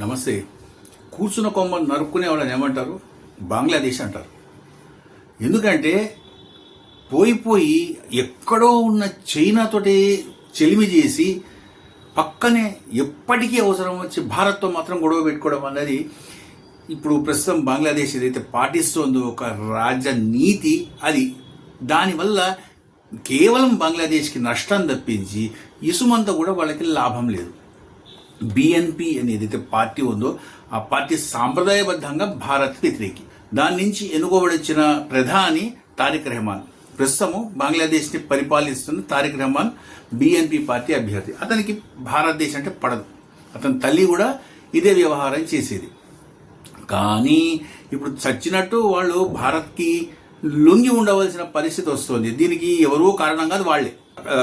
నమస్తే. కూర్చున్న కొమ్మ నరుక్కునే వాళ్ళని ఏమంటారు? బంగ్లాదేశ్ అంటారు. ఎందుకంటే పోయి ఎక్కడో ఉన్న చైనాతోటి చెలిమి చేసి పక్కనే ఎప్పటికీ అవసరం వచ్చి భారత్తో మాత్రం గొడవ పెట్టుకోవడం అనేది ఇప్పుడు ప్రస్తుతం బంగ్లాదేశ్ ఏదైతే పాటిస్తోందో ఒక రాజనీతి, అది దానివల్ల కేవలం బంగ్లాదేశ్కి నష్టం తప్పించి ఇసుమంతా కూడా వాళ్ళకి లాభం లేదు. బిఎన్పి అని ఏదైతే పార్టీ ఉందో ఆ పార్టీ సాంప్రదాయబద్ధంగా భారత్ వ్యతిరేకి. దాని నుంచి ఎన్నుకోబడిన ప్రధాని తారిక్ రెహమాన్, ప్రస్తుతము బంగ్లాదేశ్ని పరిపాలిస్తున్న తారిక్ రెహమాన్ బిఎన్పి పార్టీ అభ్యర్థి. అతనికి భారతదేశం అంటే పడదు. అతని తల్లి కూడా ఇదే వ్యవహారం చేసేది. కానీ ఇప్పుడు చచ్చినట్టు వాళ్ళు భారత్కి లొంగి ఉండవలసిన పరిస్థితి వస్తుంది. దీనికి ఎవరో కారణం కాదు, వాళ్లే.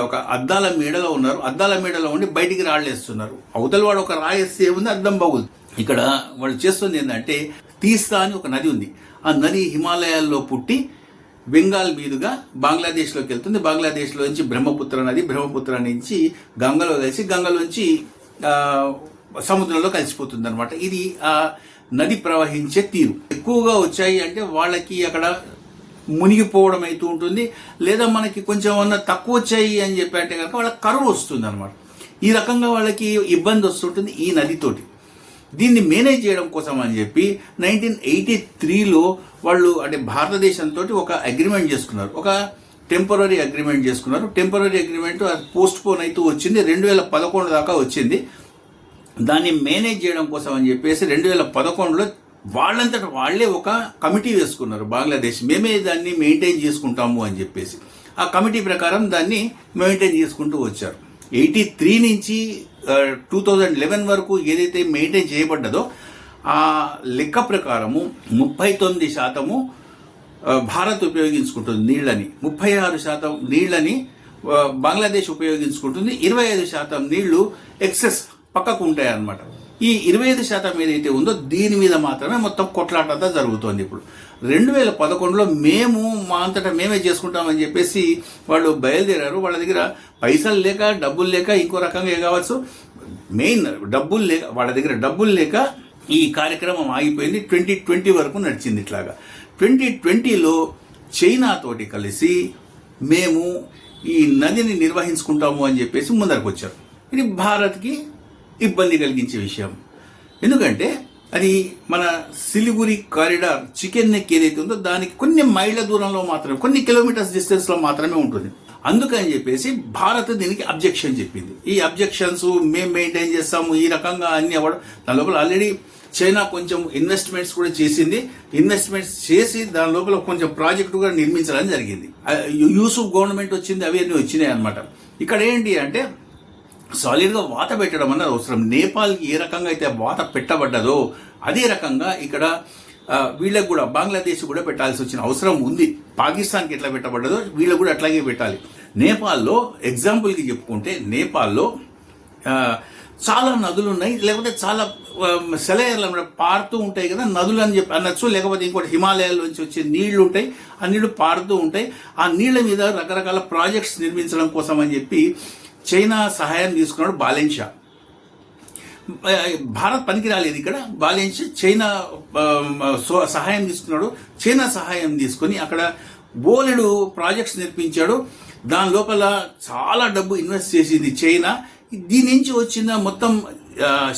ఒక అద్దాల మేడలో ఉన్నారు, అద్దాల మేడలో ఉండి బయటికి రాళ్ళేస్తున్నారు. అవతల వాడు ఒక రాయేస్తే ఏముంది, అద్దం బాగుంది. ఇక్కడ వాళ్ళు చేస్తుంది ఏంటంటే, తీస్తా అని ఒక నది ఉంది. ఆ నది హిమాలయాల్లో పుట్టి బెంగాల్ మీదుగా బంగ్లాదేశ్లోకి వెళ్తుంది. బంగ్లాదేశ్లో నుంచి బ్రహ్మపుత్ర నది, బ్రహ్మపుత్ర నుంచి గంగలో కలిసి గంగలోంచి సముద్రంలో కలిసిపోతుంది అనమాట. ఇది ఆ నది ప్రవహించే తీరు. ఎక్కువగా వచ్చాయి అంటే వాళ్ళకి అక్కడ మునిగిపోవడం అవుతూ ఉంటుంది, లేదా మనకి కొంచెం ఏమన్నా తక్కువ వచ్చాయి అని చెప్పి అంటే కనుక వాళ్ళకి కరువు వస్తుంది అనమాట. ఈ రకంగా వాళ్ళకి ఇబ్బంది వస్తుంటుంది ఈ నదితోటి. దీన్ని మేనేజ్ చేయడం కోసం అని చెప్పి 1983లో వాళ్ళు అంటే భారతదేశంతో ఒక అగ్రిమెంట్ చేసుకున్నారు, ఒక టెంపరీ అగ్రిమెంట్ చేసుకున్నారు. టెంపరీ అగ్రిమెంట్ అది పోస్ట్ పోన్ అవుతూ వచ్చింది, 2011 దాకా వచ్చింది. దాన్ని మేనేజ్ చేయడం కోసం అని చెప్పేసి 2011లో వాళ్ళంతట వాళ్లే ఒక కమిటీ వేసుకున్నారు బంగ్లాదేశ్. మేమే దాన్ని మెయింటైన్ చేసుకుంటాము అని చెప్పేసి ఆ కమిటీ ప్రకారం దాన్ని మెయింటైన్ చేసుకుంటూ వచ్చారు. 83 నుంచి 2011 వరకు ఏదైతే మెయింటైన్ చేయబడ్డదో ఆ లెక్క ప్రకారము 39% భారత్ ఉపయోగించుకుంటుంది నీళ్లని, 36% నీళ్లని బంగ్లాదేశ్ ఉపయోగించుకుంటుంది, 25% నీళ్లు ఎక్సెస్ పక్కకు ఉంటాయి అన్నమాట. ఈ 25% ఏదైతే ఉందో దీని మీద మాత్రమే మొత్తం కొట్లాటంతా జరుగుతోంది. ఇప్పుడు 2011లో మేము మా అంతటా మేమే చేసుకుంటామని చెప్పేసి వాళ్ళు బయలుదేరారు. వాళ్ళ దగ్గర పైసలు లేక, డబ్బులు లేక, ఇంకో రకంగా కావచ్చు, మెయిన్ డబ్బులు లేక, వాళ్ళ దగ్గర డబ్బులు లేక ఈ కార్యక్రమం ఆగిపోయింది. 2020 వరకు నడిచింది ఇట్లాగా. 2020లో చైనాతోటి కలిసి మేము ఈ నదిని నిర్వహించుకుంటాము అని చెప్పేసి ముందరకు వచ్చారు. ఇది భారత్కి ఇబ్బంది కలిగించే విషయం. ఎందుకంటే అది మన సిలిగురి కారిడార్, చికెన్ నెక్ ఏదైతే ఉందో దానికి కొన్ని మైళ్ళ దూరంలో మాత్రమే, కొన్ని కిలోమీటర్స్ డిస్టెన్స్లో మాత్రమే ఉంటుంది. అందుకని చెప్పేసి భారత్ దీనికి అబ్జెక్షన్ చెప్పింది. ఈ అబ్జెక్షన్స్ మేము మెయింటైన్ చేస్తాము ఈ రకంగా అన్ని అవ్వడం. దాని లోపల ఆల్రెడీ చైనా కొంచెం ఇన్వెస్ట్మెంట్స్ కూడా చేసింది. ఇన్వెస్ట్మెంట్స్ చేసి దాని లోపల కొంచెం ప్రాజెక్టు కూడా నిర్మించడం జరిగింది. యూసుఫ్ గవర్నమెంట్ వచ్చింది, అవి అన్నీ వచ్చినాయి అనమాట. ఇక్కడ ఏంటి అంటే సాలిడ్గా వాత పెట్టడం అన్నది అవసరం. నేపాల్కి ఏ రకంగా అయితే వాత పెట్టబడ్డదో అదే రకంగా ఇక్కడ వీళ్ళకు కూడా బంగ్లాదేశ్ కూడా పెట్టాల్సి వచ్చిన అవసరం ఉంది. పాకిస్తాన్కి ఎట్లా పెట్టబడ్డదో వీళ్ళకు కూడా అట్లాగే పెట్టాలి. నేపాల్లో ఎగ్జాంపుల్కి చెప్పుకుంటే, నేపాల్లో చాలా నదులు ఉన్నాయి, లేకపోతే చాలా సెలయర్లు పారుతూ ఉంటాయి కదా, నదులు అని చెప్పి అనొచ్చు. లేకపోతే ఇంకోటి హిమాలయాల నుంచి వచ్చే నీళ్లు ఉంటాయి, ఆ నీళ్లు పారుతూ ఉంటాయి. ఆ నీళ్ల మీద రకరకాల ప్రాజెక్ట్స్ నిర్మించడం కోసం అని చెప్పి చైనా సహాయం తీసుకున్నాడు బాలెన్షా. భారత్ పనికి రాలేదు ఇక్కడ. బాలెన్షా చైనా సహాయం తీసుకున్నాడు. చైనా సహాయం తీసుకొని అక్కడ బోలెడు ప్రాజెక్ట్స్ నిర్మించాడు. దాని లోపల చాలా డబ్బు ఇన్వెస్ట్ చేసింది చైనా. దీని నుంచి వచ్చిన మొత్తం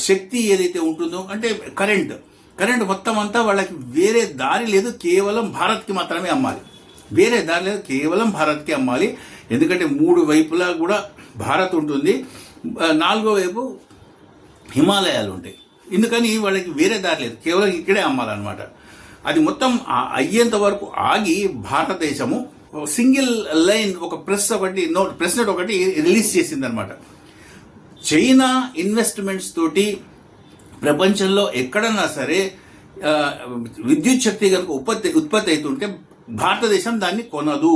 శక్తి ఏదైతే ఉంటుందో అంటే కరెంట్ మొత్తం అంతా వాళ్ళకి వేరే దారి లేదు, కేవలం భారత్కి మాత్రమే అమ్మాలి. వేరే దారి లేదు, కేవలం భారత్కి అమ్మాలి. ఎందుకంటే 3 వైపులా కూడా భారత్ ఉంటుంది, 4వ వైపు హిమాలయాలు ఉంటాయి. ఎందుకని వాళ్ళకి వేరే దారి లేదు, కేవలం ఇక్కడే అమ్మాలన్నమాట. అది మొత్తం అయ్యేంత వరకు ఆగి భారతదేశము సింగిల్ లైన్ ఒక ప్రెస్ నోట్ ఒకటి రిలీజ్ చేసిందనమాట. చైనా ఇన్వెస్ట్మెంట్స్ తోటి ప్రపంచంలో ఎక్కడన్నా సరే విద్యుత్ శక్తి కనుక ఉత్పత్తి అవుతుంటే భారతదేశం దాన్ని కొనదు.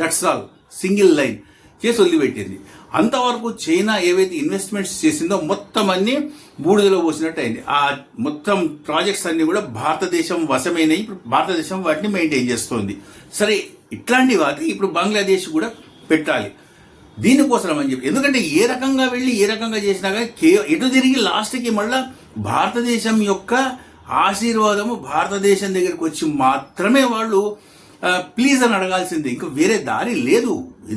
That's all. సింగిల్ లైన్ చేసి వదిలిపెట్టింది. అంతవరకు చైనా ఏవైతే ఇన్వెస్ట్మెంట్స్ చేసిందో మొత్తం అన్ని బూడిదలో పోసినట్టు అయింది. ఆ మొత్తం ప్రాజెక్ట్స్ అన్ని కూడా భారతదేశం వశమైనవి. ఇప్పుడు భారతదేశం వాటిని మెయింటైన్ చేస్తోంది. సరే, ఇట్లాంటి వాటికి ఇప్పుడు బంగ్లాదేశ్ కూడా పెట్టాలి. దీనికోసం అని చెప్పి, ఎందుకంటే ఏ రకంగా వెళ్ళి ఏ రకంగా చేసినా కానీ ఎటు తిరిగి లాస్ట్కి మళ్ళా భారతదేశం యొక్క ఆశీర్వాదము భారతదేశం దగ్గరికి వచ్చి మాత్రమే వాళ్ళు ప్లీజ్ అని అడగాల్సిందే. ఇంకా వేరే దారి లేదు.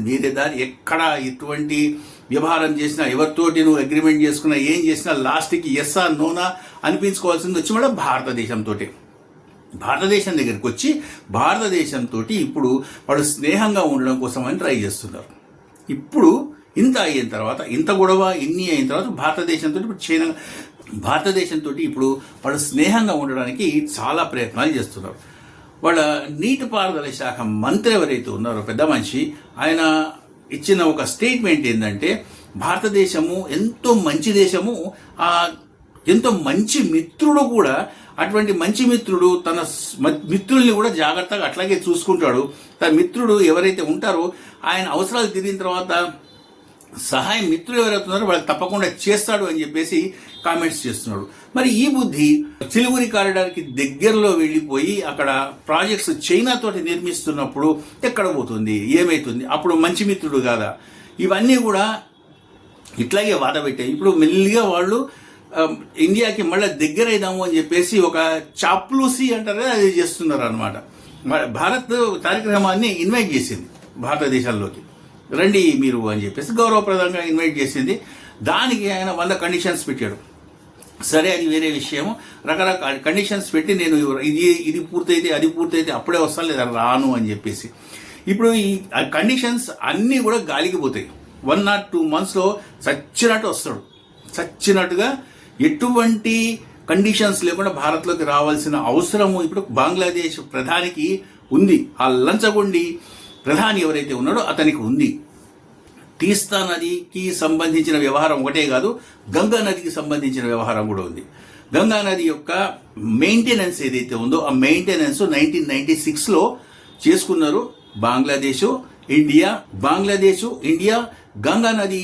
వేరే దారి ఎక్కడ ఎటువంటి వ్యవహారం చేసినా, ఎవరితోటి నువ్వు అగ్రిమెంట్ చేసుకున్నా, ఏం చేసినా లాస్ట్కి ఎస్ ఆ నోనా అనిపించుకోవాల్సింది వచ్చి మళ్ళీ భారతదేశం దగ్గరికి వచ్చి భారతదేశంతో ఇప్పుడు వాళ్ళు స్నేహంగా ఉండడం కోసం అని ట్రై చేస్తున్నారు. ఇప్పుడు ఇంత అయిన తర్వాత, ఇంత గొడవ ఇన్ని అయిన తర్వాత భారతదేశంతో ఇప్పుడు భారతదేశంతో ఇప్పుడు వాళ్ళు స్నేహంగా ఉండడానికి చాలా ప్రయత్నాలు చేస్తున్నారు. వాళ్ళ నీటిపారుదల శాఖ మంత్రి ఎవరైతే ఉన్నారో పెద్ద మనిషి, ఆయన ఇచ్చిన ఒక స్టేట్మెంట్ ఏంటంటే, భారతదేశము ఎంతో మంచి దేశము, ఎంతో మంచి మిత్రుడు కూడా. అటువంటి మంచి మిత్రుడు తన మిత్రుల్ని కూడా జాగ్రత్తగా అట్లాగే చూసుకుంటాడు. తన మిత్రుడు ఎవరైతే ఉంటారో ఆయన అవసరాలు తీరిన తర్వాత సహాయం మిత్రులు ఎవరైతే ఉన్నారో వాళ్ళకి తప్పకుండా చేస్తాడు అని చెప్పేసి కామెంట్స్ చేస్తున్నాడు. మరి ఈ బుద్ధి సిలిగురి కారిడార్కి దగ్గరలో వెళ్ళిపోయి అక్కడ ప్రాజెక్ట్స్ చైనాతోటి నిర్మిస్తున్నప్పుడు ఎక్కడ పోతుంది, ఏమైతుంది, అప్పుడు మంచి మిత్రుడు కాదా? ఇవన్నీ కూడా ఇట్లాగే వాద పెట్టాయి. ఇప్పుడు మెల్లిగా వాళ్ళు ఇండియాకి మళ్ళీ దగ్గర అయిదాము అని చెప్పేసి ఒక చాప్లూసి అంటారు, అది చేస్తున్నారు అనమాట. భారత్ కార్యక్రమాన్ని ఇన్వైట్ చేసింది భారతదేశాల్లోకి, రండి మీరు అని చెప్పేసి గౌరవప్రదంగా ఇన్వైట్ చేసింది. దానికి ఆయన 100 కండిషన్స్ పెట్టాడు. సరే, అది వేరే విషయము. రకరకాల కండిషన్స్ పెట్టి నేను ఇది పూర్తయితే అది పూర్తయితే అప్పుడే వస్తాను, లేదా రాను అని చెప్పేసి. ఇప్పుడు ఈ కండిషన్స్ అన్నీ కూడా గాలికి పోతాయి. 1 or 2 monthsలో చచ్చినట్టు వస్తాడు. చచ్చినట్టుగా ఎటువంటి కండిషన్స్ లేకుండా భారత్లోకి రావాల్సిన అవసరము ఇప్పుడు బంగ్లాదేశ్ ప్రధానికి ఉంది. ఆ లంచగొండి ప్రధాని ఎవరైతే ఉన్నాడో అతనికి ఉంది. తీస్తా నదికి సంబంధించిన వ్యవహారం ఒకటే కాదు, గంగా నదికి సంబంధించిన వ్యవహారం కూడా ఉంది. గంగా నది యొక్క మెయింటెనెన్స్ ఏదైతే ఉందో ఆ మెయింటెనెన్స్ 1996లో చేసుకున్నారు బంగ్లాదేశ్, ఇండియా గంగా నది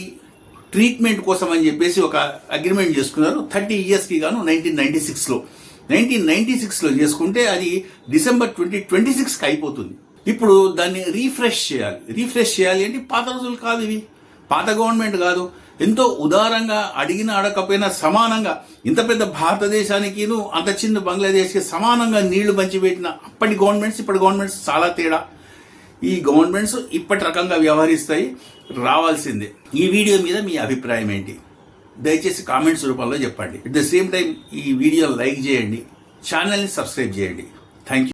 ట్రీట్మెంట్ కోసం అని చెప్పేసి ఒక అగ్రిమెంట్ చేసుకున్నారు 30 yearsకి గాను 1996లో చేసుకుంటే అది డిసెంబర్ 2026కి అయిపోతుంది. ఇప్పుడు దాన్ని రీఫ్రెష్ చేయాలి అంటే పాత రోజులు కాదు ఇవి, పాత గవర్నమెంట్ కాదు. ఎంతో ఉదారంగా అడిగిన అడగకపోయినా సమానంగా ఇంత పెద్ద భారతదేశానికి అంత చిన్న బంగ్లాదేశ్కి సమానంగా నీళ్లు పంచిపెట్టిన అప్పటి గవర్నమెంట్స్ ఇప్పటి గవర్నమెంట్స్ చాలా తేడా. ఈ గవర్నమెంట్స్ ఇప్పటి రకంగా వ్యవహరిస్తాయి, రావాల్సిందే. ఈ వీడియో మీద మీ అభిప్రాయం ఏంటి? దయచేసి కామెంట్స్ రూపంలో చెప్పండి. అట్ ద సేమ్ టైం ఈ వీడియో లైక్ చేయండి, ఛానల్ని సబ్స్క్రైబ్ చేయండి. Thank you.